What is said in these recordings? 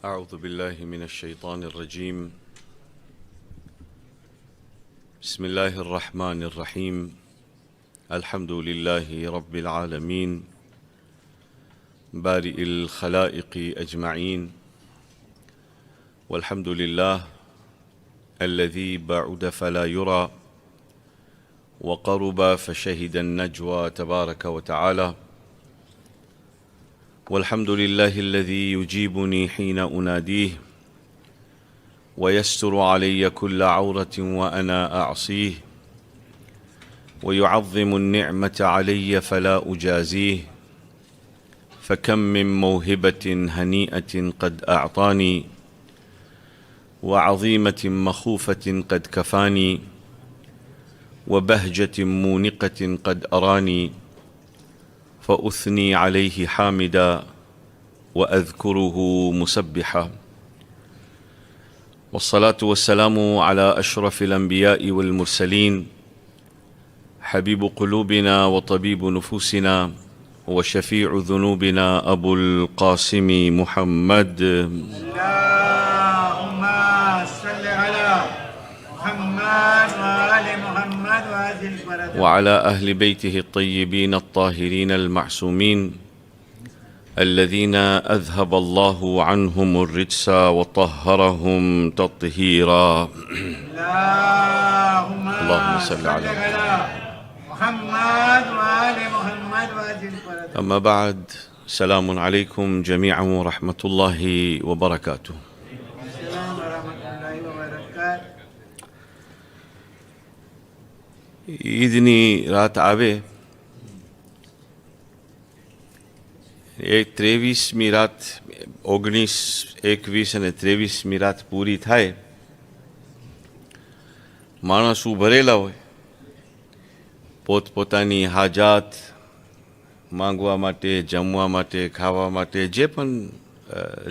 أعوذ بالله من الشيطان الرجيم. بسم الله الرحمن الرحيم. الحمد لله رب العالمين بارئ الخلائق أجمعين، والحمد لله الذي بعد فلا يرى وقرب فشهد النجوى تبارك وتعالى، والحمد لله الذي يجيبني حين أناديه ويستر علي كل عورة وأنا أعصيه، ويعظم النعمة علي فلا أجازيه، فكم من موهبة هنيئة قد أعطاني، وعظيمة مخوفة قد كفاني، وبهجة مونقة قد أراني، فأثني عليه حامدا وأذكره مسبحا، والصلاة والسلام على أشرف الأنبياء والمرسلين، حبيب قلوبنا وطبيب نفوسنا وشفيع ذنوبنا أبو القاسم محمد. اللهم صل على محمد وآل محمد وعلى أهل بيته الطيبين الطاهرين المعصومين الذين أذهب الله عنهم الرجس وطهرهم تطهيرا. اللهم صل على محمد وآل محمد. أما بعد، السلام عليكم جميعا ورحمة الله وبركاته. السلام ورحمة الله وبركاته. ઈદની રાત આવે, 23મી રાત, 19, 21 અને 23મી રાત પૂરી થાય, માણસો ભરેલા હોય, પોતપોતાની હાજાત માંગવા માટે, જમવા માટે, ખાવા માટે, જે પણ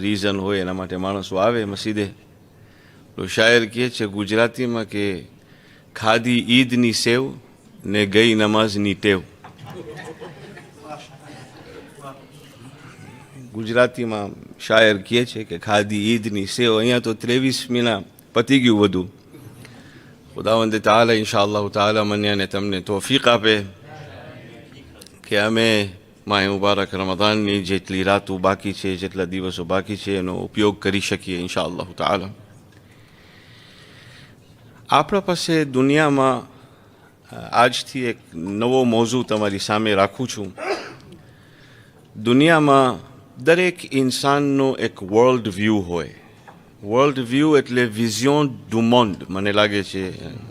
રીઝન હોય એના માટે માણસો આવે મસ્જિદે. તો શાયર કહે છે ગુજરાતીમાં કે ખાધી ઈદની સેવ ને ગઈ નમાઝની ટેવ. ગુજરાતીમાં શાયર કહે છે કે ખાધી ઈદની સેવ. અહીંયા તો 23મીના પતી ગયું બધું. ખુદાવંદ તાઆલા ઇન્શાઅલ્લાહ તાઆલા મને અને તમને તોફીક આપે કે અમે માહ મુબારક રમઝાનની જેટલી રાતો બાકી છે, જેટલા દિવસો બાકી છે, એનો ઉપયોગ કરી શકીએ ઇન્શાઅલ્લાહ તાઆલા. આપણા પાસે દુનિયામાં આજથી એક નવો મોઝું તમારી સામે રાખું છું. દુનિયામાં દરેક ઇન્સાનનો એક વર્લ્ડ વ્યૂ હોય. વર્લ્ડ વ્યૂ એટલે વિઝિયોન ડુ મોન્ડ. મને લાગે છે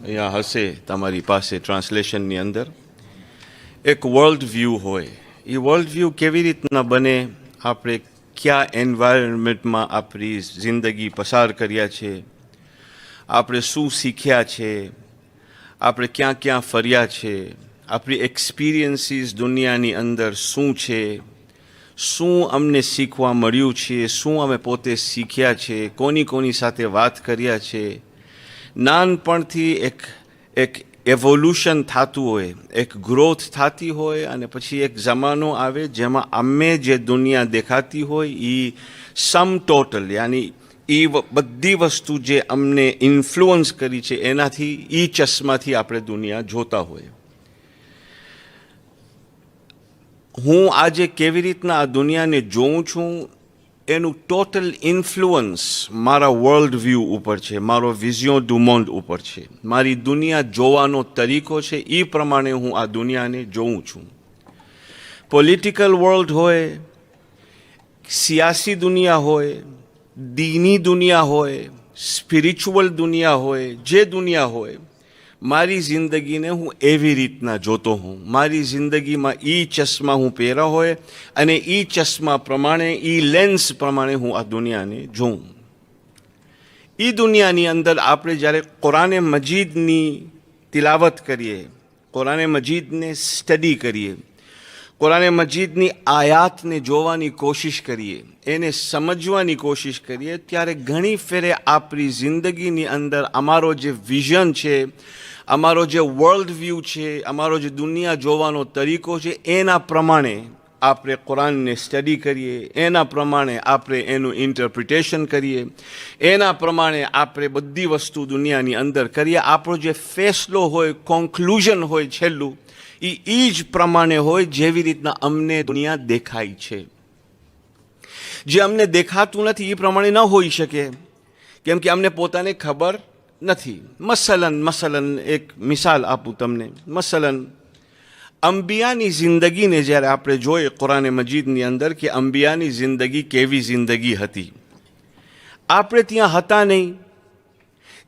અહીંયા હશે તમારી પાસે ટ્રાન્સલેશનની અંદર. એક વર્લ્ડ વ્યૂ હોય. એ વર્લ્ડ વ્યૂ કેવી રીતના બને, આપણે કયા એન્વાયરમેન્ટમાં આપણી જિંદગી પસાર કર્યા છે, આપણે શું શીખ્યા છે, આપણે ક્યાં ક્યાં ફર્યા છે, આપણી એક્સપિરિયન્સીસ દુનિયાની અંદર શું છે, શું અમને શીખવા મળ્યું છે, શું અમે પોતે શીખ્યા છે, કોની કોની સાથે વાત કર્યા છે. નાનપણથી એક એવોલ્યુશન થતું હોય, એક ગ્રોથ થતી હોય, અને પછી એક જમાનો આવે જેમાં અમે જે દુનિયા દેખાતી હોય એ સમ ટોટલ, યાની એ બધી વસ્તુ જે અમને ઇન્ફ્લુઅન્સ કરી છે એનાથી, એ ચશ્માથી આપણે દુનિયા જોતા હોય. હું આજે કેવી રીતના આ દુનિયાને જોઉં છું એનું ટોટલ ઇન્ફ્લુઅન્સ મારા વર્લ્ડ વ્યૂ ઉપર છે, મારો વિઝિયો ડુ મોન્ડ ઉપર છે. મારી દુનિયા જોવાનો તરીકો છે, એ પ્રમાણે હું આ દુનિયાને જોઉં છું. પોલિટિકલ વર્લ્ડ હોય, સિયાસી દુનિયા હોય, દીની દુનિયા હોય, સ્પિરિચ્યુઅલ દુનિયા હોય, જે દુનિયા હોય, મારી જિંદગીને હું એવી રીતના જોતો હું. મારી જિંદગીમાં એ ચશ્મા હું પહેરા હોય અને એ ચશ્મા પ્રમાણે, એ લેન્સ પ્રમાણે હું આ દુનિયાને જોઉં. એ દુનિયાની અંદર આપણે જ્યારે કુરાને મજીદની તિલાવત કરીએ, કુરાને મજીદને સ્ટડી કરીએ, કુરાને મજીદની આયાતને જોવાની કોશિશ કરીએ, એને સમજવાની કોશિશ કરીએ, ત્યારે ઘણી ફેરે આપણી જિંદગીની અંદર અમારો જે વિઝન છે, અમારો જે વર્લ્ડ વ્યૂ છે, અમારો જે દુનિયા જોવાનો તરીકો છે, એના પ્રમાણે આપણે કુરાનને સ્ટડી કરીએ, એના પ્રમાણે આપણે એનું ઇન્ટરપ્રિટેશન કરીએ, એના પ્રમાણે આપણે બધી વસ્તુ દુનિયાની અંદર કરીએ. આપણો જે ફેસલો હોય, કોન્ક્લુઝન હોય છેલ્લું, એ જ પ્રમાણે હોય જેવી રીતના અમને દુનિયા દેખાય છે. જે અમને દેખાતું નથી એ પ્રમાણે ન હોઈ શકે, કેમ કે અમને પોતાને ખબર નથી. મસલન એક મિસાલ આપું તમને. મસલન અંબિયાની જિંદગીને જ્યારે આપણે જોઈએ કુરાન મજીદની અંદર કે અંબિયાની જિંદગી કેવી જિંદગી હતી, આપણે ત્યાં હતા નહીં.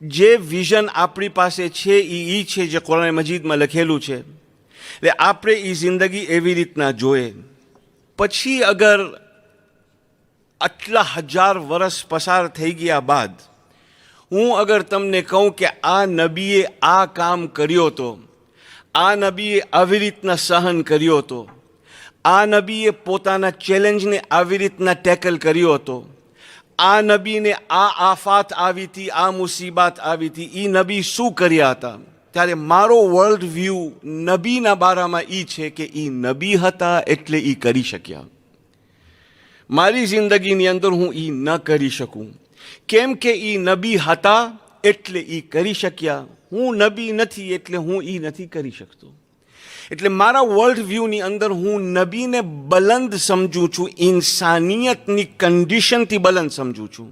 જે વિઝન આપણી પાસે છે એ છે જે કુરાન મજીદમાં લખેલું છે. એટલે આપણે એ જિંદગી એવી રીતના જોઈએ. પછી અગર આટલા 1000 વર્ષ પસાર થઈ ગયા બાદ હું અગર તમને કહું કે આ નબીએ આ કામ કર્યો હતો, આ નબીએ આવી રીતના સહન કર્યો હતો, આ નબીએ પોતાના ચેલેન્જને આવી રીતના ટેકલ કર્યો હતો, આ નબીને આ આફાત આવી હતી, આ મુસીબત આવી હતી, એ નબી શું કર્યા હતા, ત્યારે મારો વર્લ્ડ વ્યૂ નબીના બારામાં એ છે કે એ નબી હતા એટલે એ કરી શક્યા. મારી જિંદગીની અંદર હું એ ન કરી શકું, કેમ કે એ નબી હતા એટલે એ કરી શક્યા. હું નબી નથી એટલે હું એ નથી કરી શકતો. એટલે મારા વર્લ્ડ વ્યૂની અંદર હું નબીને બલંદ સમજું છું, ઇન્સાનિયતની કન્ડિશનથી બલંદ સમજું છું.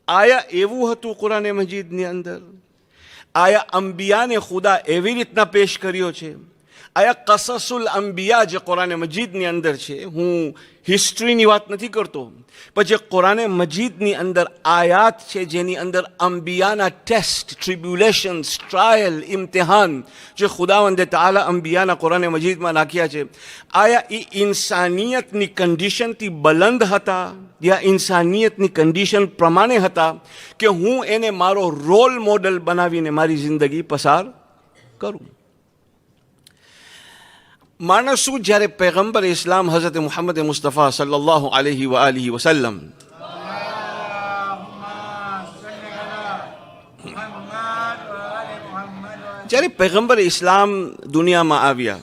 આયા એવું હતું કુરાન મજીદની અંદર? આયા અંબિયાને ખુદા એવી રીતના પેશ કર્યો છે? આયા કસસુલ અંબિયા જે કુરાન મજીદની અંદર છે, હું હિસ્ટ્રીની વાત નથી કરતો, પણ જે કુરાન મજીદની અંદર આયાત છે જેની અંદર અંબિયાના ટેસ્ટ, ટ્રિબ્યુલેશન્સ, ટ્રાયલ, ઇમ્તિહાન જે ખુદાવંદે તાલા અંબિયાના કુરાન મજીદમાં નાખ્યા છે, આયા એ ઇન્સાનિયતની કન્ડિશનથી બલંદ હતા યા ઇન્સાનિયતની કન્ડિશન પ્રમાણે હતા કે હું એને મારો રોલ મોડલ બનાવીને મારી જિંદગી પસાર કરું. માણસો જ્યારે પૈગંબર ઇસ્લામ હઝરત મુહમ્મદ મુસ્તફા સલ્લલ્લાહુ અલૈહિ વ આલિહિ વસલ્લમ જ્યારે પૈગંબર ઇસ્લામ દુનિયામાં આવ્યા,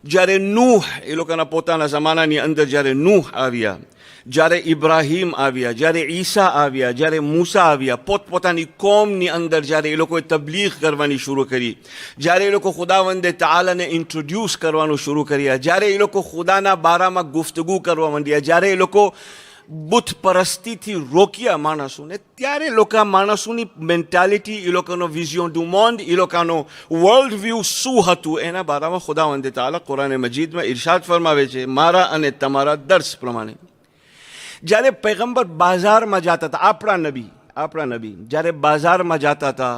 જ્યારે નૂહ એ લોકોના પોતાના જમાનાની અંદર જ્યારે નૂહ આવ્યા, જ્યારે ઇબ્રાહીમ આવ્યા, જ્યારે ઈસા આવ્યા, જ્યારે મૂસા આવ્યા, પોતપોતાની કોમની અંદર જ્યારે એ લોકોએ તબલીગ કરવાની શરૂ કરી, જ્યારે એ લોકો ખુદાવંદે તાલાને ઇન્ટ્રોડ્યુસ કરવાનું શરૂ કર્યા, જ્યારે એ લોકો ખુદાના બારામાં ગુફ્તગુ કરવા માંડ્યા, જ્યારે એ લોકો બુત પરસ્તીથી રોક્યા માણસોને, ત્યારે લોકો માણસોની મેન્ટાલિટી, એ લોકોનો વિઝિયોન ડુ મોન્ડ, એ લોકોનો વર્લ્ડ વ્યૂ શું હતું એના બારામાં ખુદાવંદે તાલા કુરાન મજીદમાં ઇરશાદ ફરમાવે છે મારા અને તમારા દર્શ પ્રમાણે. જ્યારે પૈગંબર બાજારમાં જતા હતા, આપણા નબી જ્યારે બાજારમાં જતા હતા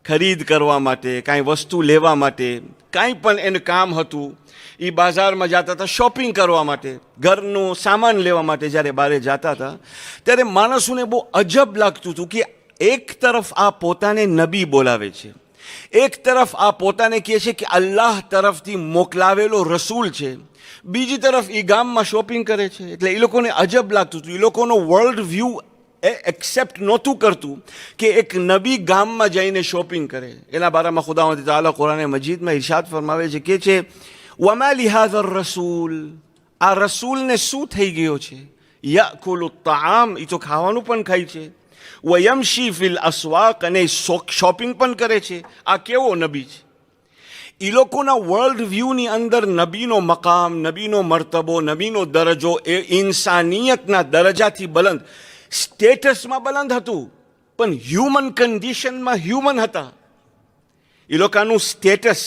ખરીદ કરવા માટે, કાંઈ વસ્તુ લેવા માટે, કાંઈ પણ એનું કામ હતું, એ બાજારમાં જતા હતા શોપિંગ કરવા માટે, ઘરનો સામાન લેવા માટે જ્યારે બહાર જતા હતા, ત્યારે માણસોને બહુ અજબ લાગતું હતું કે એક તરફ આ પોતાને નબી બોલાવે છે, એક તરફ આ પોતાને કહે છે કે અલ્લાહ તરફથી મોકલાવેલો રસૂલ છે, બીજી તરફ એ ગામમાં શોપિંગ કરે છે. એટલે એ લોકોને અજબ લાગતું હતું, એ લોકોનો વર્લ્ડ વ્યૂ એક્સેપ્ટ નહોતું કરતું કે એક નબી ગામમાં જઈને શોપિંગ કરે. એના બારામાં ખુદાવંદ તાલા કુરાન મજીદમાં ઇરશાદ ફરમાવે છે કે છે વમા લિહાઝર રસૂલ, આ રસૂલને શું થઈ ગયો છે, યઅકુલુ તાઆમ, એ તો ખાવાનું પણ ખાય છે, વયમશી ફિલ અસ્વાક, અને શોપિંગ પણ કરે છે. આ કેવો નબી છે? એ લોકોના વર્લ્ડ વ્યૂની અંદર નબીનો મકામ, નબીનો મર્તબો, નબીનો દરજ્જો એ ઇન્સાનિયતના દરજાથી બલંદ, સ્ટેટસમાં બલંદ હતું, પણ હ્યુમન કન્ડિશનમાં હ્યુમન હતા. એ લોકોનું સ્ટેટસ,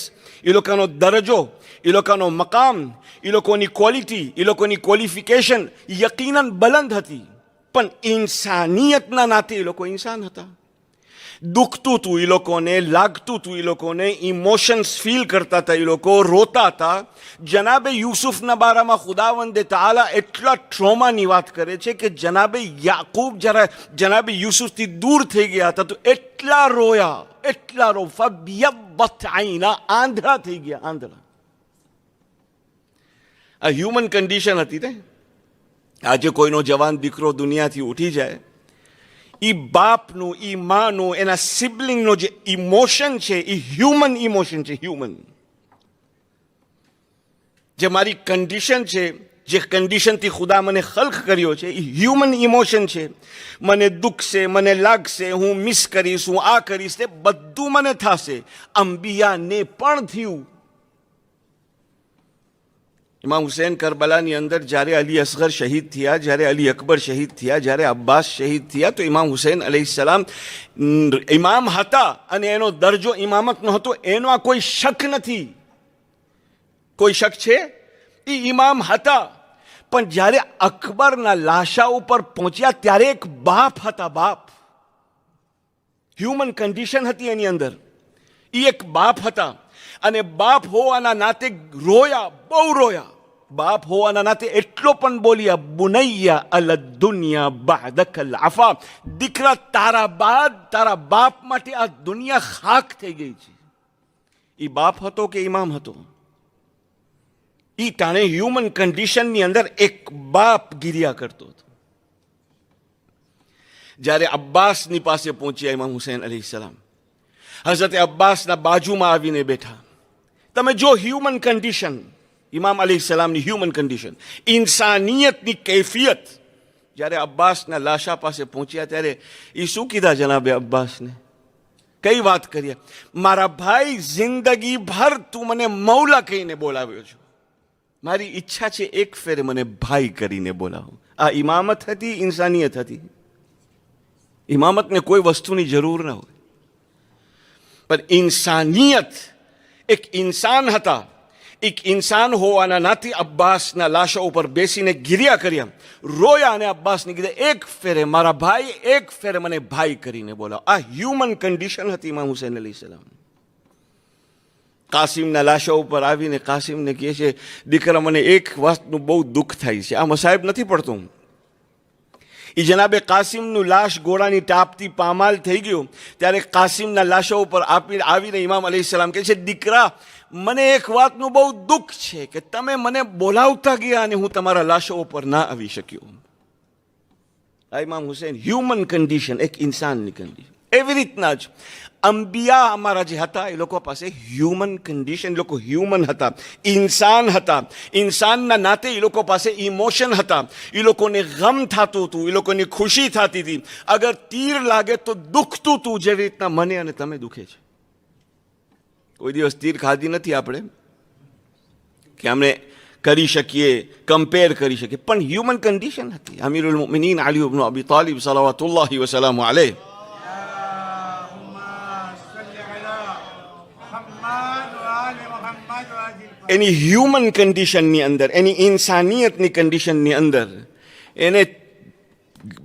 એ લોકોનો દરજ્જો, એ લોકોનો મકામ, એ લોકોની ક્વોલિટી, એ લોકોની ક્વોલિફિકેશન યકીનન બલંદ હતી, પણ ઇન્સાનિયતના નાતે એ લોકો ઇન્સાન હતા. દુખતું હતું એ લોકોને, લાગતું હતું એ લોકોને, ઇમોશન્સ ફીલ કરતા હતા, એ લોકો રોતા હતા. જનાબે યુસુફના બારામાં ખુદાવંદે તાલા એટલા ટ્રોમાની વાત કરે છે કે જનાબે યાકૂબ જ્યારે જનાબે યુસુફથી દૂર થઈ ગયા હતા તો એટલા રોયા, એટલા ફબયબ્બત આઈના, આંધળા થઈ ગયા, આંધળા. આ હ્યુમન કન્ડિશન હતી ને. આજે કોઈનો જવાન દીકરો દુનિયાથી ઉઠી જાય, એ બાપનું, એ માનું, એના સિબલિંગનો જે ઇમોશન છે એ હ્યુમન ઇમોશન છે, હ્યુમન. જે મારી કન્ડિશન છે, જે કન્ડિશનથી ખુદા મને ખલ્ક કર્યો છે, એ હ્યુમન ઇમોશન છે. મને દુખશે, મને લાગશે, હું મિસ કરીશ, હું આ કરીશ, તે બધું મને થશે. અંબિયાને પણ થયું. ઇમામ હુસૈન કરબલાની અંદર જ્યારે અલી અસગર શહીદ થયા, જ્યારે અલી અકબર શહીદ થયા, જ્યારે અબ્બાસ શહીદ થયા, તો ઇમામ હુસૈન અલૈહિસ્સલામ ઇમામ હતા અને એનો દરજ્જો ઇમામતનો હતો, એનો આ કોઈ શક નથી. કોઈ શક છે? એ ઇમામ હતા. પણ જ્યારે અકબરના લાશા ઉપર પહોંચ્યા ત્યારે એક બાપ હતા. બાપ, હ્યુમન કન્ડિશન હતી એની અંદર. એ એક બાપ હતા અને બાપ હોવાના નાતે રોયા, બહુ રોયા. બાપ હોવાના નાતે એટલો પણ બોલ્યા, બુનૈયા અલ દુનિયા બાદકલ આફા, દીકરા તારા બાદ તારા બાપ માટે આ દુનિયા ખાક થઈ ગઈ છે. એ બાપ હતો કે ઇમામ હતો? એ ટાણે હ્યુમન કન્ડિશનની અંદર એક બાપ ગિર્યા કરતો હતો. જ્યારે અબ્બાસની પાસે પહોંચ્યા ઇમામ હુસૈન અલૈહિસ્સલામ, હઝરત અબ્બાસના બાજુમાં આવીને બેઠા. તમે જો હ્યુમન કન્ડિશન, ઇમામ અલૈહિસ્સલામની હ્યુમન કન્ડિશન, ઇન્સાનિયતની કૈફિયત. જ્યારે અબ્બાસના લાશા પાસે પહોંચ્યા ત્યારે એ શું કીધા જનાબે અબ્બાસને? કઈ વાત કરીએ? મારા ભાઈ, જિંદગી ભર તું મને મૌલા કહીને બોલાવ્યો છો, મારી ઈચ્છા છે એક ફેરે મને ભાઈ કરીને બોલાવો. આ ઇમામત હતી, ઇન્સાનિયત હતી? ઇમામતને કોઈ વસ્તુની જરૂર ન હોય, પણ ઇન્સાનિયત, એક ઇન્સાન હતા. એક ઇન્સાન હોવાના નાતે અબ્બાસના લાશા ઉપર બેસીને ગિર્યા કર્યા, રોયા અને અબ્બાસને કીધા, એક ફેરે મારા ભાઈ, એક ફેરે મને ભાઈ કરીને બોલાવો. આ હ્યુમન કન્ડિશન હતી ઇમામ હુસૈન અલૈહિસ્સલામ. કાસિમના લાશા ઉપર આવીને કાસિમને કહે છે, દીકરા મને એક વાતનું બહુ દુઃખ થાય છે. આ મસાહેબ નથી પડતું. એ જનાબે કાસિમનું લાશ ઘોડાની ટાપથી પામાલ થઈ ગયું ત્યારે કાસિમના લાશા ઉપર આવીને ઇમામ અલૈહિસ્સલામ કહે છે, દીકરા મને એક વાતનું બહુ દુઃખ છે કે તમે મને બોલાવતા ગયા અને હું તમારા લાશા ઉપર ના આવી શક્યો. આ ઇમામ હુસૈન, હ્યુમન કન્ડિશન, એક ઇન્સાનની કન્ડિશન. એવી રીતના જ અંબિયા અમારા જે હતા એ લોકો પાસે હ્યુમન કન્ડિશન, એ લોકો હ્યુમન હતા, ઇન્સાન હતા. ઇન્સાનના નાતે એ લોકો પાસે ઇમોશન હતા. એ લોકોને ગમ થતું હતું, એ લોકોની ખુશી થતી હતી. અગર તીર લાગે તો દુખતું હતું, જેવી રીતના મને અને તમે દુખે છે. કોઈ દિવસ તીર ખાધી નથી આપણે કે અમે કરી શકીએ, કમ્પેર કરી શકીએ, પણ હ્યુમન કન્ડિશન હતી. અમીરુલ મુમિનીન અલી ઇબ્ન અબી તાલિબ સલાવતુલ્લાહી વસલામુ અલૈહ, એની હ્યુમન કન્ડિશનની અંદર, એની ઇન્સાનિયતની કન્ડિશનની અંદર એને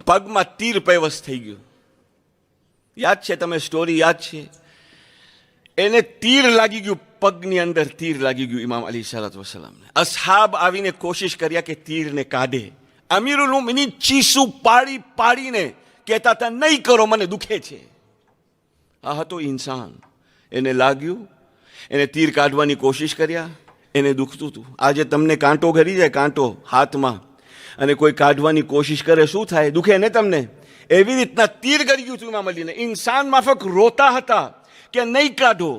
પગમાં તીર પેવસ થઈ ગયું. યાદ છે? તમે સ્ટોરી યાદ છે? એને તીર લાગી ગયું, પગની અંદર તીર લાગી ગયું ઇમામ અલૈહિસ્સલાતુ વસ્સલામને. અસહાબ આવીને કોશિશ કર્યા કે તીરને કાઢે. અમીરુલ મુમિનીન ચીસું પાડી પાડીને કહેતા હતા, નહીં કરો, મને દુખે છે. આ હતો ઇન્સાન. એને લાગ્યું, એને તીર કાઢવાની કોશિશ કર્યા, એને દુખતું હતું. આજે તમને કાંટો ઘરી જાય, કાંટો હાથમાં, અને કોઈ કાઢવાની કોશિશ કરે, શું થાય? દુખે ને તમને? એવી રીતના તીર ગરી ગયું હતું ઇમામ અલીને. ઇન્સાન માફક રોતા હતા કે નહીં કાઢો.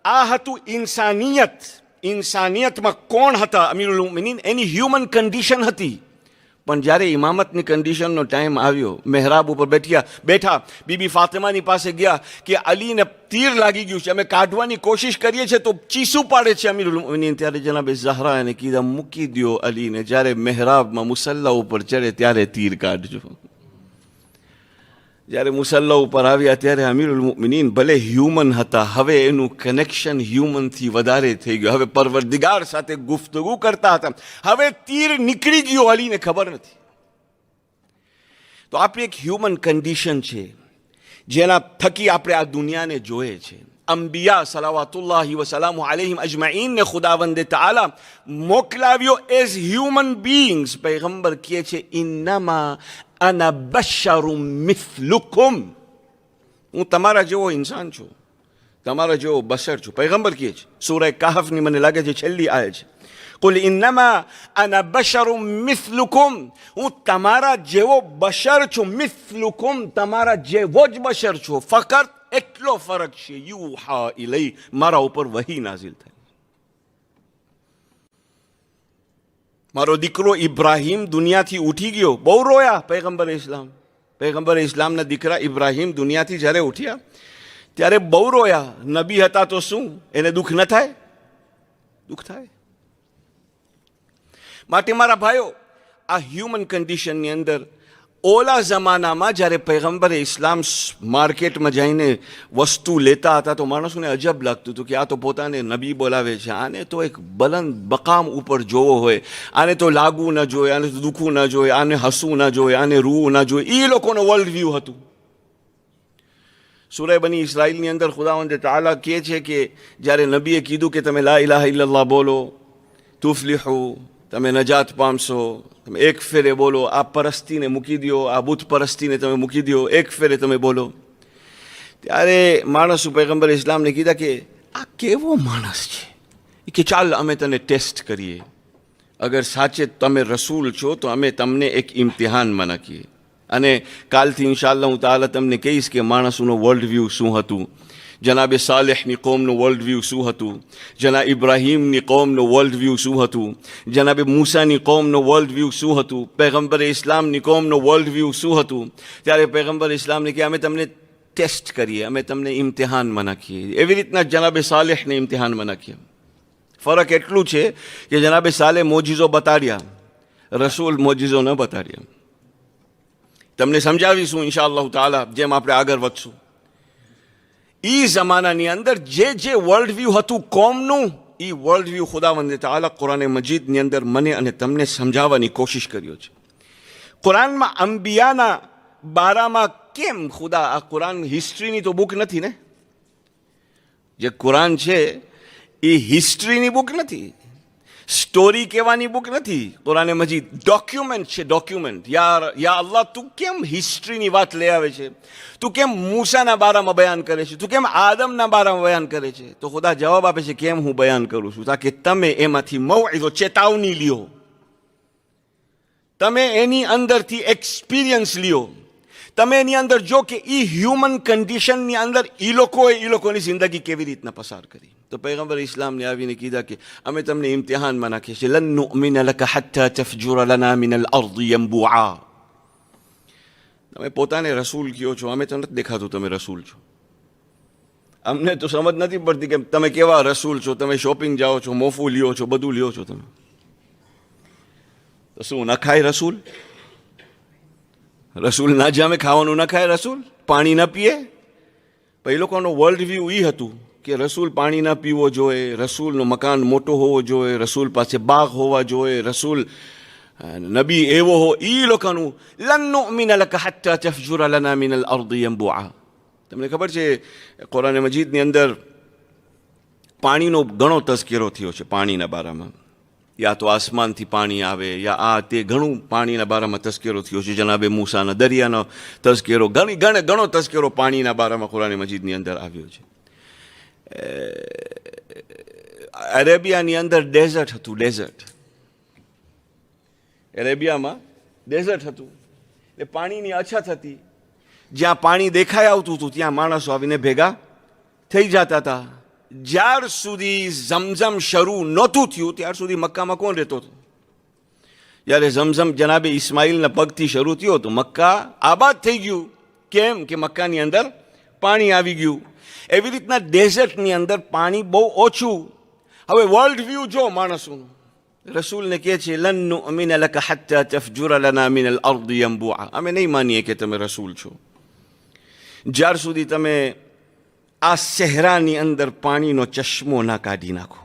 આ હતું ઇન્સાનિયત. ઇન્સાનિયતમાં કોણ હતા અમીરુલ મુમિનીન? એની હ્યુમન કન્ડિશન હતી. પણ જ્યારે ઇમામતની કન્ડિશનનો ટાઈમ આવ્યો, મહેરાબ ઉપર બેઠા, બીબી ફાતિમાની પાસે ગયા કે અલીને તીર લાગી ગયું છે, અમે કાઢવાની કોશિશ કરીએ છીએ તો ચીસું પાડે છે અમીરુલ મુમિનીન. ત્યારે જનાબે ઝહરા એને કીધા, મૂકી દો અલીને, જ્યારે મહેરાબમાં મુસલ્લા ઉપર ચડે ત્યારે તીર કાઢજો. જ્યારે મુસલ્લા ઉપર આવ્યા ત્યારે અમીરુલ મુમિનીન ભલે હ્યુમન હતા, હવે એનું કનેક્શન હ્યુમનથી વધારે થઈ ગયું. હવે પરવરદિગાર સાથે ગુફ્તગુ કરતા હતા. હવે તીર નીકળી ગયો, અલીને ખબર નથી. તો આપણી એક હ્યુમન કન્ડિશન છે જેના થકી આપણે આ દુનિયાને જોઈએ છે. અંબિયા સલાવતુલ્લાહી વસલામુ અલૈહિમ અજમાઈનને ખુદાવંદે તઆલા મોકલાવ્યો એઝ હ્યુમન બીઇંગ્સ. પૈગંબર કહે છે, ઇન્નમા અના બશરુમ મિથલુકુમ, હું તમારા જેવો ઇન્સાન છું, તમારા જેવો બશર છું. પૈગંબર કહે છે, સૂરા કાહફની મને લાગે છે છેલ્લી આયત છે, કુલ ઇન્નમા અના બશરુમ મિથલુકુમ, હું તમારા જેવો બશર છું. મિથલુકુમ, તમારા જેવો જ બશર છું. ફકત એટલો ફરક છે, યુહા ઇલૈ, મારા ઉપર વહી નાઝિલ થાય. મારો દીકરો ઇબ્રાહીમ દુનિયાથી ઉઠી ગયો, બહુ રોયા પૈગંબર ઇસ્લામના દીકરા ઇબ્રાહીમ દુનિયાથી જ્યારે ઉઠ્યા ત્યારે બહુ રોયા. નબી હતા તો શું, એને દુઃખ ન થાય? દુઃખ થાય. માટે મારા ભાઈઓ, આ હ્યુમન કન્ડિશનની અંદર ઓલા જમાનામાં જ્યારે પૈગંબરે ઇસ્લામ માર્કેટમાં જઈને વસ્તુ લેતા હતા તો માણસોને અજબ લાગતું હતું કે આ તો પોતાને નબી બોલાવે છે, આને તો એક બલંદ બકામ ઉપર જોવો હોય, આને તો લાગવું ન જોઈએ, આને તો દુખવું ન જોઈએ, આને હસવું ન જોઈએ, આને રૂવું ન જોઈએ. એ લોકોનો વર્લ્ડ વ્યૂ હતું. સૂરા બની ઇસ્રાઈલની અંદર ખુદાવંદ તાલા કહે છે કે જ્યારે નબીએ કીધું કે તમે લા ઇલાહા ઇલ્લલ્લાહ બોલો તુફ્લિહુ, તમે નજાત પામશો, તમે એક ફેરે બોલો, આ પરસ્તીને મૂકી દો, આ બુત પરસ્તીને તમે મૂકી દો, એક ફેરે તમે બોલો. ત્યારે માણસો પૈગંબર ઇસ્લામને કીધા કે આ કેવો માણસ છે કે ચાલ અમે તને ટેસ્ટ કરીએ, અગર સાચે તમે રસૂલ છો તો અમે તમને એક ઇમ્તિહાનમાં નાખીએ. અને કાલથી ઇન્શાઅલ્લાહ હું તાલા તમને કહીશ કે માણસોનો વર્લ્ડ વ્યૂ શું હતું, જનાબે સાલેહની કોમનું વર્લ્ડ વ્યૂ શું હતું, જનાબ ઇબ્રાહીમની કોમનું વર્લ્ડ વ્યૂ શું હતું, જનાબે મૂસાની કોમનું વર્લ્ડ વ્યૂ શું હતું, પૈગંબરે ઇસ્લામની કોમનું વર્લ્ડ વ્યૂ શું હતું. ત્યારે પૈગંબર ઇસ્લામને કે અમે તમને ટેસ્ટ કરીએ, અમે તમને ઇમ્તિહાનમાં નાખીએ. એવી રીતના જનાબે સાલેહને ઇમ્તિહાનમાં નાખીએ. ફરક એટલું છે કે જનાબે સાલેહ મોજીઝો બતાડ્યા, રસૂલ મોજીઝો ન બતાડ્યા. તમને સમજાવીશું ઇન્શાઅલ્લાહ તાલા જેમ આપણે આગળ વધશું. એ જમાનાની અંદર જે વર્લ્ડ વ્યૂ હતું કોમનું, એ વર્લ્ડ વ્યૂ ખુદાવંદે તાલા કુરાને મજીદની અંદર મને અને તમને સમજાવવાની કોશિશ કર્યો છે. કુરાનમાં અંબિયાના બારામાં કેમ ખુદા, આ કુરાન હિસ્ટ્રીની તો બુક નથી ને, જે કુરાન છે એ હિસ્ટ્રીની બુક નથી, સ્ટોરી કહેવાની બુક નથી. કુરાને મજીદ ડોક્યુમેન્ટ છે, ડોક્યુમેન્ટ. યા અલ્લાહ, તું કેમ હિસ્ટ્રીની વાત લઈ આવે છે, તું કેમ મૂસાના બારામાં બયાન કરે છે, તું કેમ આદમના બારામાં બયાન કરે છે? તો ખુદા જવાબ આપે છે કેમ હું બયાન કરું છું, તાકે તમે એમાંથી મૌઇઝો, ચેતાવણી લ્યો, તમે એની અંદરથી એક્સપિરિયન્સ લ્યો, તમે એની અંદર જો કે એ હ્યુમન કન્ડિશનની અંદર એ લોકોની જિંદગી કેવી રીતના પસાર કરી. તો પૈગંબર ઇસ્લામને આવીને કીધા કે અમે તમને ઇમ્તિહાનમાં નાખીએ છીએ. લન નુમિન લકા હત્તા તફજુર લના મિન અલ અર્દ યંબુઆ. તમે પોતાને રસૂલ કહો છો, અમે તો નથી દેખાતું તમે રસૂલ છો. અમને તો સમજ નથી પડતી કે તમે કેવા રસૂલ છો. તમે શોપિંગ જાઓ છો, મોફું લ્યો છો, બધું લ્યો છો તમે, તો શું ન ખાય રસૂલ? રસૂલ ના જામે, ખાવાનું ન ખાય રસૂલ, પાણી ન પીએ? એ લોકોનો વર્લ્ડ વ્યૂ એ હતું કે રસૂલ પાણી ન પીવો જોઈએ, રસૂલનો મકાન મોટો હોવો જોઈએ, રસૂલ પાસે બાગ હોવા જોઈએ, રસૂલ નબી એવો હો. એ લોકોનું લન નુમિન લકા હત્તા તફજુર લના મિન અલ અર્દ યંબુઆ. તમને ખબર છે કુરાન મજીદની અંદર પાણીનો ઘણો તસ્કરો થયો છે. પાણીના બારામાં યા તો આસમાનથી પાણી આવે યા આ તે ઘણું પાણીના બારામાં તસ્કરો થયો છે. જનાબે મૂસાના દરિયાનો તસ્કરો, ઘણો તસ્કરો પાણીના બારામાં કુરાન મજીદની અંદર આવ્યો છે. અરેબિયાની અંદર ડેઝર્ટ હતું, ડેઝર્ટ. અરેબિયામાં ડેઝર્ટ હતું એટલે પાણીની અછત હતી. જ્યાં પાણી દેખાઈ આવતું હતું ત્યાં માણસો આવીને ભેગા થઈ જતા હતા. જ્યાર સુધી ઝમઝમ શરૂ નહોતું થયું ત્યાર સુધી મક્કામાં કોણ રહેતો હતો? જ્યારે ઝમઝમ જનાબે ઇસ્માઇલના પગથી શરૂ થયો તો મક્કા આબાદ થઈ ગયું. કેમ કે મક્કાની અંદર પાણી આવી ગયું. એવી રીતના ડેઝર્ટની અંદર પાણી બહુ ઓછું. હવે વર્લ્ડ વ્યૂ જો માણસોનું, રસૂલને કહે છે લન નુમિન લકા હત્તા તફજુર લના મિન અલ અર્દ યંબુઆ. અમે નહીં માનીએ કે તમે રસૂલ છો જ્યાર સુધી તમે આ સહેરાની અંદર પાણીનો ચશ્મો ના કાઢી નાખો,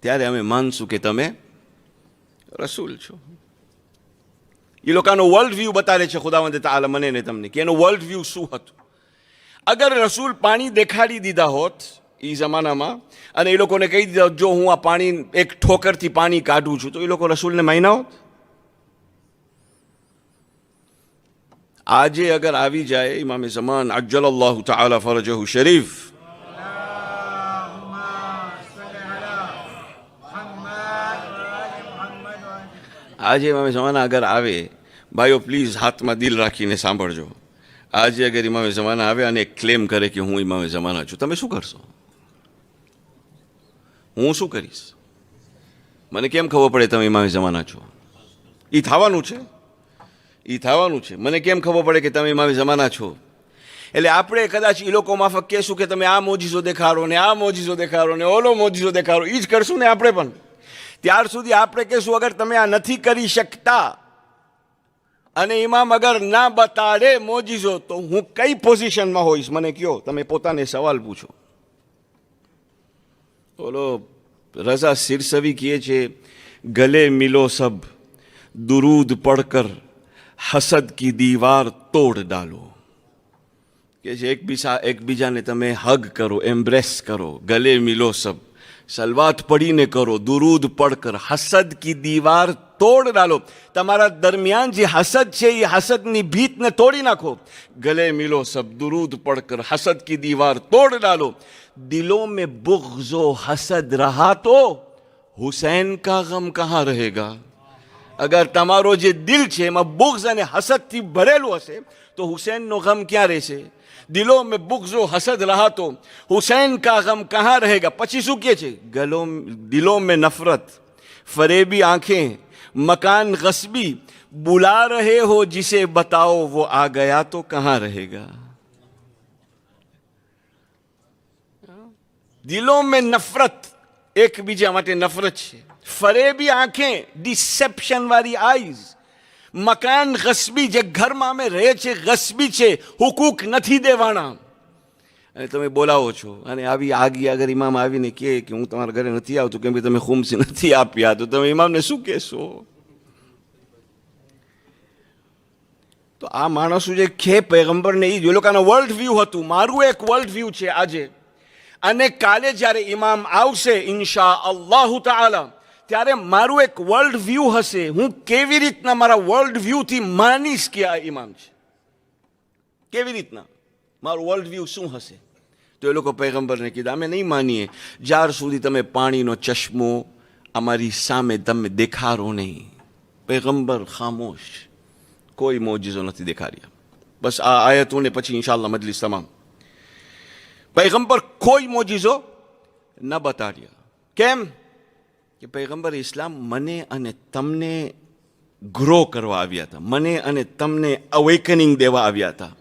ત્યારે અમે માનશું કે તમે રસૂલ છો. એ લોકોનો વર્લ્ડ વ્યૂ બતાવે છે ખુદાવંદ તાઆલા મને ને તમને કે એનો વર્લ્ડ વ્યૂ શું હતું. અગર રસૂલ પાણી દેખાડી દીધા હોત એ જમાનામાં અને એ લોકોને કહી દીધા હોત જો હું આ પાણી એક ઠોકરથી પાણી કાઢું છું, તો એ લોકો રસૂલને માન્યા હોત? આજે અગર આવી જાય ઇમામે ઝમાન અજ્જલલ્લાહુ તાઆલા ફરજહુ શરીફ, આજે ઇમામે ઝમાના અગર આવે, ભાઈઓ પ્લીઝ હાથમાં દિલ રાખીને સાંભળજો. આજે અગર ઇમામે ઝમાના આવે અને ક્લેમ કરે કે હું ઇમામે ઝમાના છું, તમે શું કરશો? હું શું કરીશ? મને કેમ ખબર પડે તમે ઇમામે ઝમાના છો? એ થવાનું છે, એ થવાનું છે. મને કેમ ખબર પડે કે તમે ઇમામે જમાના છો? એટલે આપણે કદાચ એ લોકો માફક કહેશું કે તમે આ મોજીઝો દેખાડો ને આ મોજીઝો દેખાડો ને ઓલો મોજીઝો દેખાડો, એ જ કરશું ને આપણે પણ. ત્યાર સુધી આપણે કહેશું અગર તમે આ નથી કરી શકતા અને ઇમામ અગર ના બતાડે મોજીઝો તો હું કઈ પોઝિશનમાં હોઈશ મને કહો. તમે પોતાને સવાલ પૂછો. ઓલો રઝા સિરસવી કહે છે, ગલે મિલો સબ दुरूद पढ़कर हसद की दीवार तोड़ डालो. કે છે એકબીજાને તમે હગ કરો, એમ્બ્રેસ કરો, ગલે મિલો સબ, સલવાત પડીને કરો, દુરૂદ પડકર હસદ કી દીવાર તોડ ડાલો. તમારા દરમિયાન જે હસદ છે એ હસદની ભીતને તોડી નાખો. ગલે મિલો સબ દુરૂદ પડકર હસદ કી દીવાર તોડ ડાલો. દિલો में बुग़्ज़ो हसद रहा तो हुसैन का गम कहाँ रहेगा. અગર તમારો જે દિલ છે એમાં બુગ્ઝ અને હસદથી ભરેલું હશે તો હુસૈનનો ગમ ક્યાં રહેશે. દિલો મેં બુગ્ઝો હસદ રહા તો હુસૈન કા ગમ કહાં રહેગા. પછી શું કહે છે, દિલો મેં નફરત, ફરેબી આંखें, મકાન ગસ્બી, बुला रहे हो जिसे बताओ वो आ गया तो कहाँ रहेगा. દિલો મેં નફરત, એકબીજા માટે નફરત છે. ફરેબી આંखें, ડિસેપ્શન વાળી આઈઝ. મકાન ગસ્બી, જે ઘરમાં અમે રહે છે ગસ્બી છે, હુકુક નથી દેવાના. અને તમે બોલાવો છો અને આવી આગી અગર ઇમામ આવીને કહે કે હું તમારા ઘરે નથી આવતો કેમ કે તમે ખુમસી નથી આપ્યા, તો તમે ઇમામને શું કહેશો? તો આ માણસો જે છે પૈગંબરને એ જ લોકોના વર્લ્ડ વ્યૂ હતું. મારું એક વર્લ્ડ વ્યૂ છે આજે, અને કાલે જ્યારે ઇમામ આવશે ઇન્શા અલ્લાહ તાઆલા ત્યારે મારું એક વર્લ્ડ વ્યૂ હશે. હું કેવી રીતના મારા વર્લ્ડ વ્યૂથી માનીશ કે આ ઇમામ છે, કેવી રીતના મારું વર્લ્ડ વ્યૂ શું હશે. તો એ લોકો પૈગંબરને કીધા અમે નહીં માનીએ જ્યાર સુધી તમે પાણીનો ચશ્મો અમારી સામે તમે દેખાડો નહીં. પૈગંબર ખામોશ, કોઈ મોજીઝો નથી દેખાડ્યા. બસ આ આયતોને પછી ઇન્શાઅલ્લાહ મજલિસ તમામ. પૈગંબર કોઈ મોજીઝો ન બતાડ્યા. કેમ કે પૈગંબર ઇસ્લામ મને અને તમને ગ્રો કરવા આવ્યા હતા, મને અને તમને અવેકનિંગ દેવા આવ્યા હતા,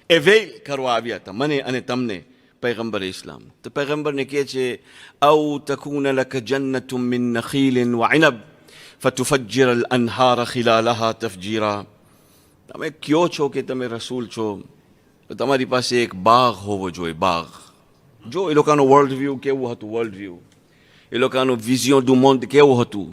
એવેલ કરવા આવ્યા હતા મને અને તમને. પૈગંબર ઇસ્લામ તો પૈગંબરને કહે છે, અવ તકૂન લક જન્નતુમ મિન નખીલિન વ ઇનબ ફતુફજ્જિર અલ અનહાર ખિલાલહા તફજીરા. તમે કયો છો કે તમે રસૂલ છો તો તમારી પાસે એક બાગ હોવો જોઈએ, બાગ. જો એ લોકોનું વર્લ્ડ વ્યૂ કેવું હતું, વર્લ્ડ વ્યૂ એ લોકોનું વિઝિયો ડુ મોન્ડ કેવું હતું.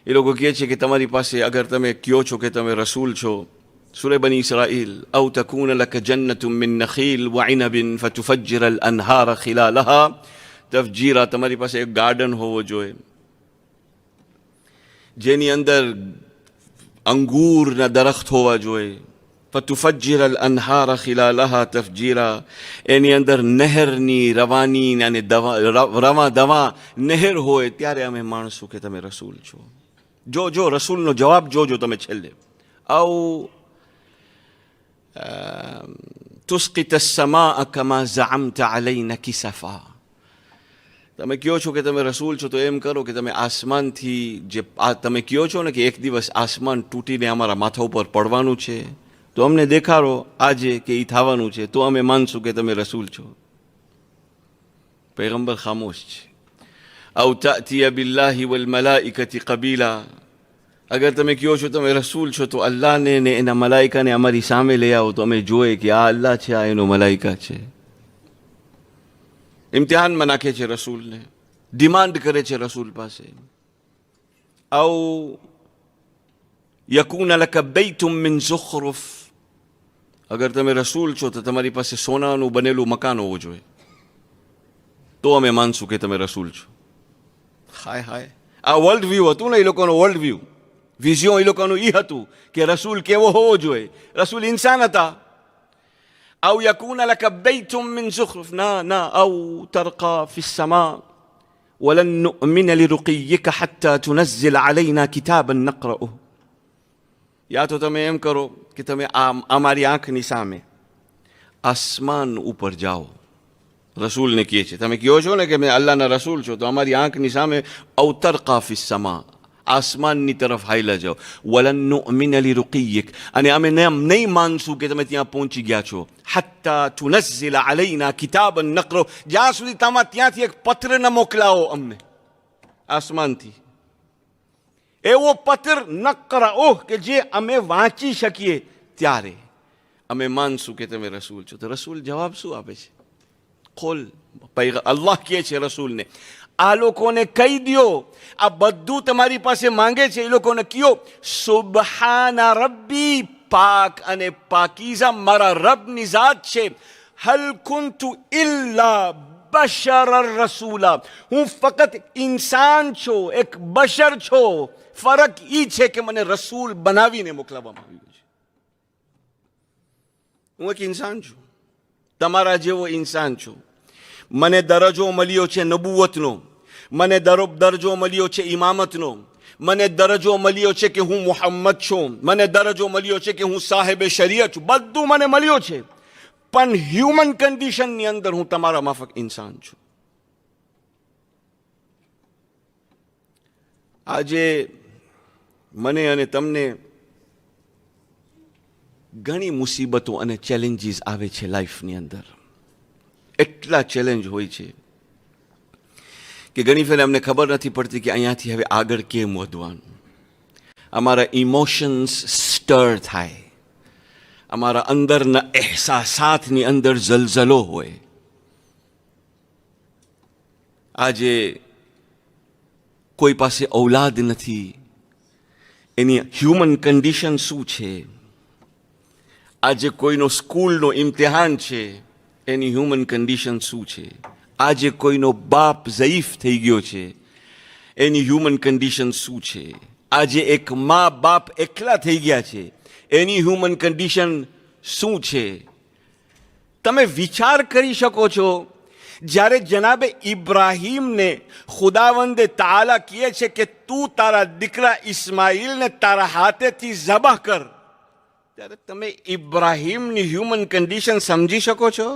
એ લોકો કહે છે કે તમારી પાસે અગર તમે કયો છો કે તમે રસૂલ છો, સૂરે બની ઇસ્રાઈલ, અવ તકૂન લક જન્નતુમ મિન નખીલ વ ઇનબિન ફતુફજ્જિર અલ અનહાર ખિલાલહા તફજીરા. તમારી પાસે એક ગાર્ડન હોવો જોઈએ જેની અંદર અંગૂરના દરખ્ત હોવા જોઈએ. ફતુફજ્જિર અલ અનહાર ખિલાલહા તફજીરા, એની અંદર નહેરની રવાની અને રવા દવા નહેર હોય ત્યારે અમે માણશું કે તમે રસૂલ છો. જો રસૂલનો જવાબ જોજો તમે છેલ્લે. આવ તુસ્કિત અસ્સમા કમા ઝઅમતા અલૈના કિસફા. તમે કહો છો કે તમે રસૂલ છો તો એમ કરો કે તમે આસમાનથી જે તમે કહો છો ને કે એક દિવસ આસમાન તૂટીને અમારા માથા ઉપર પડવાનું છે તો અમને દેખાડો આજે કે એ થવાનું છે તો અમે માનશું કે તમે રસૂલ છો. પૈગંબર ખામોશ છે. અવ તાતિયા બિલ્લાહી વલ મલાઇકતિ કબીલા. અગર તમે કહો છો તમે રસૂલ છો તો અલ્લાહને ને એના મલાઇકાને અમારી સામે લઈ આવો તો અમે જોઈએ કે આ અલ્લાહ છે, આ એનો મલાઇકા છે. ઇમ્તિહાનમાં નાખે છે રસૂલને, ડિમાન્ડ કરે છે રસૂલ પાસે. આવ યકૂન લક બૈતુમ મિન ઝુખરુફ. અગર તમે રસૂલ છો તો તમારી પાસે સોનાનું બનેલું મકાન હોવું જોઈએ તો અમે માનશું કે તમે રસૂલ છો. હાય હાય, આ વર્લ્ડ વ્યૂ હતું ને એ લોકોનું વર્લ્ડ વ્યૂ, વિઝિયો એ લોકોનું એ હતું કે રસૂલ કેવો હોવો જોઈએ. રસૂલ ઇન્સાન હતા. أو يكون لك بيت من زخرف نا أو ترقى في السماء ولن نؤمن لرقيك حتى تنزل علينا كتابا نقرأه. या तो તમે એમ કરો કે તમે અમારી આંખની સામે આસમાન ઉપર જાઓ. રસૂલને કહે છે તમે કહો છો ને કે મેં અલ્લાહના રસૂલ છો તો અમારી આંખની સામે અવ તરકા ફિ સમા, આસમાનની તરફ હાઈલા જાઓ. વલન નુઅમિન લિરુકિયક, અને અમે નહીં માનશું કે તમે ત્યાં પહોંચી ગયા છો. હત્તા તુનઝિલ અલૈના કિતાબન નકરો, જ્યાં સુધી તમે ત્યાંથી એક પત્ર ન મોકલાવો અમને આસમાનથી, એવો પત્ર નકરાઓ કે જે અમે વાંચી શકીએ, ત્યારે અમે માનશું કે તમે રસૂલ છો. તો રસૂલ જવાબ શું આપે છે? ખોલ, અલ્લાહ કહે છે રસૂલને, આ લોકોને કહી દ્યો, આ બધું તમારી પાસે માંગે છે, એ લોકોને કયો સુબહાના રબ્બી, પાક અને પાકીઝા મારા રબની ઝાત છે. હલ કુંતુ ઇલ્લા બશરર રસૂલા, હું ફક્ત ઇન્સાન છો, એક બશર છો. ફરક ઈ છે કે મને રસૂલ બનાવીને મોકલવામાં આવ્યું છે. હું એક ઇન્સાન છું, તમારા જેવો ઇન્સાન છું. મને દરજ્જો મળ્યો છે નબુવતનો, મને દરજ્જો મળ્યો છે ઇમામતનો, મને દરજ્જો મળ્યો છે કે હું મુહમ્મદ છું, મને દરજ્જો મળ્યો છે કે હું સાહેબે શરીયત છું. બધું મને મળ્યો છે, પણ હ્યુમન કન્ડિશનની અંદર હું તમારા માફક ઇન્સાન છું. આજે મને અને તમને ઘણી મુસીબતો અને ચેલેન્જીસ આવે છે લાઈફની અંદર. એટલા ચેલેન્જ હોય છે કે ઘણી ફેર અમને ખબર નથી પડતી કે અહીંયાથી હવે આગળ કેમ વધવાનું. અમારા ઇમોશન્સ સ્ટર થાય, અમારા અંદરના અહેસાસાતની અંદર ઝલઝલો હોય. આજે કોઈ પાસે ઔલાદ નથી, એની હ્યુમન કન્ડિશન શું છે? આજે કોઈનો સ્કૂલનો ઇમ્તિહાન છે, એની હ્યુમન કન્ડિશન શું છે? આજે કોઈનો બાપ ઝયીફ થઈ ગયો છે, એની હ્યુમન કન્ડિશન શું છે? આજે એક મા બાપ એકલા થઈ ગયા છે, એની હ્યુમન કન્ડિશન શું છે? તમે વિચાર કરી શકો છો, જ્યારે જનાબે ઇબ્રાહીમને ખુદાવંદે તાલા કહે છે કે તું તારા દીકરા ઇસ્માઇલને તારા હાથેથી ઝબહ કર, ત્યારે તમે ઇબ્રાહીમની હ્યુમન કન્ડિશન સમજી શકો છો?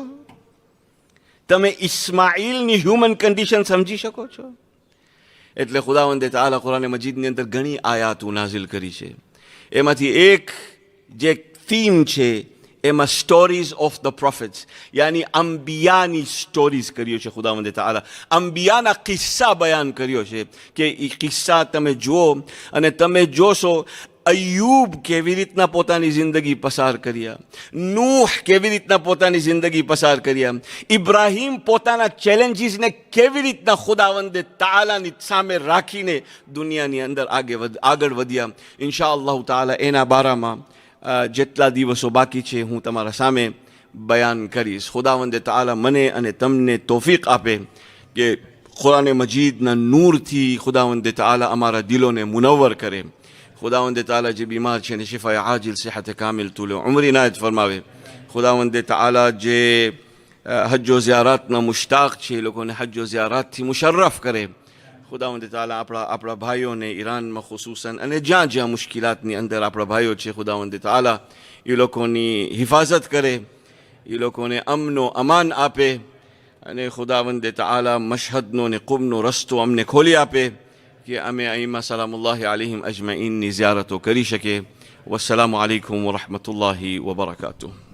તમે ઇસ્માઇલની હ્યુમન કન્ડિશન સમજી શકો છો? એટલે ખુદાવંદે તાલા કુરાન મજીદની અંદર ઘણી આયાતો નાઝિલ કરી છે. એમાંથી એક જે થીમ છે, એમાં સ્ટોરીઝ ઓફ ધ પ્રોફેટ્સ, યાની અંબિયાની સ્ટોરીઝ કર્યો છે ખુદાવંદે તાલા. અંબિયાના કિસ્સા બયાન કર્યો છે કે એ કિસ્સા તમે જુઓ અને તમે જોશો અય્યુબ કેવી રીતના પોતાની જિંદગી પસાર કર્યા, નૂહ કેવી રીતના પોતાની જિંદગી પસાર કર્યા, ઇબ્રાહીમ પોતાના ચેલેન્જીસને કેવી રીતના ખુદાવંદે તાલાની સામે રાખીને દુનિયાની અંદર આગળ વધ્યા. ઇન્શા અલ્લાહ તાલા એના બારામાં જેટલા દિવસો બાકી છે હું તમારા સામે બયાન કરીશ. ખુદાવંદે તાલા મને અને તમને તૌફીક આપે કે કુરાન મજીદના નૂરથી ખુદાવંદે તાલા અમારા દિલોને મુનવ્વર કરે. ખુદાવંદે તાલા જે બીમાર છે ને શિફાએ આજિલ સેહત કામિલ તુલે ઉમર ઇનાયત ફરમાવે. ખુદાવંદે તાલા જે હજ્જો ઝિયારાતના મુશ્તાક છે, એ લોકોને હજ્જો ઝિયારાતથી મુશર્રફ કરે. ખુદાવંદે તાલા આપણા ભાઈઓને ઈરાનમાં ખુસૂસન અને જ્યાં જ્યાં મુશ્કિલાતની અંદર આપણા ભાઈઓ છે, ખુદાવંદે તાલા એ લોકોની હિફાજત કરે, એ લોકોને અમનો અમાન આપે, અને ખુદાવંદે તાલા મશહદનો ને કુમનો રસ્તો અમને ખોલી આપે કે અમે અઈમા સલામુલ્લાહ અલૈહિમ અજમઈનની ઝિયારતો કરી શકીએ. વસ્સલામુ અલૈકુમ વરહમતુલ્લાહિ વબરકાતુહ.